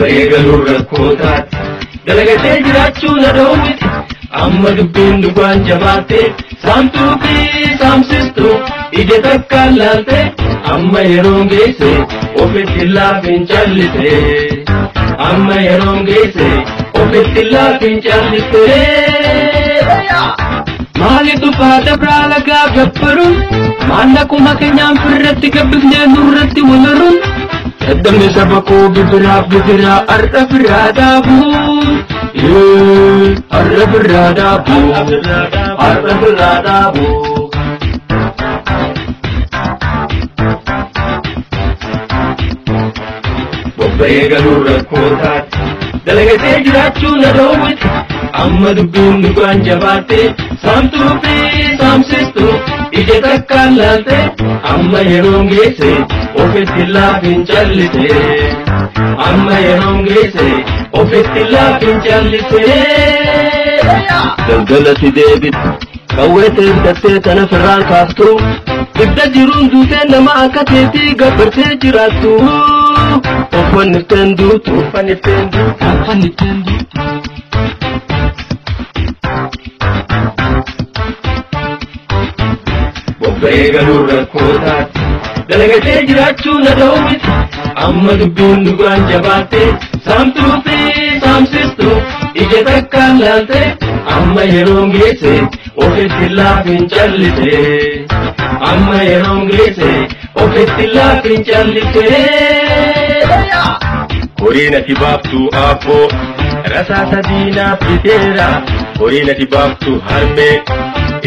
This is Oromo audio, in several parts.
Beegaluu rakkootaat dalagatee jiraachuu na dhoowwite amma dubbiin dhugaan jabaate saamtuu fi saamsistuu ija takkaan laalte amma yeroon geesse ofitti laafin callise amma yeroon geesse ofitti laafin callise maalitu faata braala gaabbaruun maallaquma keenyaan firratti gabbifnee nurratti walaruun Damne sabako bibira arra biradabu arra biradabu Beegaluu rakkootaat dalagatee jiraachuu na dhoowwite amma dubbiin dhugaan jabaate saamtuu fi saamsistuu ija takkaan laalte amma yeroon geesse ofitti laafin callise amma yeroon geesse ofitti laafin callise Galgalatti deebitu qawweete hidhattee tana firraan kaaftu ibda jiruun duutee nama akka teetii gabbartee jiraattu Ofanifteen duutu Beegaluu rakkootaat dalagatee jiraachuu na dhoowwite amma dubbiin dhugaan jabaate saamtuu fi saamsistuu ija takkaan laalte amma yeroon geesse ofitti laafin callise amma yeroon geesse ofitti laafin callise Horiin ati baaftu abboo rasaasa diinaaf fiteera horiin ati baaftu harmee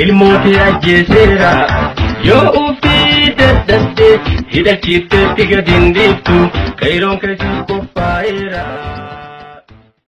ilmooti ajjeeseera yoo ufii dadhabde hidhachiifteetti gadi hin dhiiftu kairoon keessi qophaa'eera.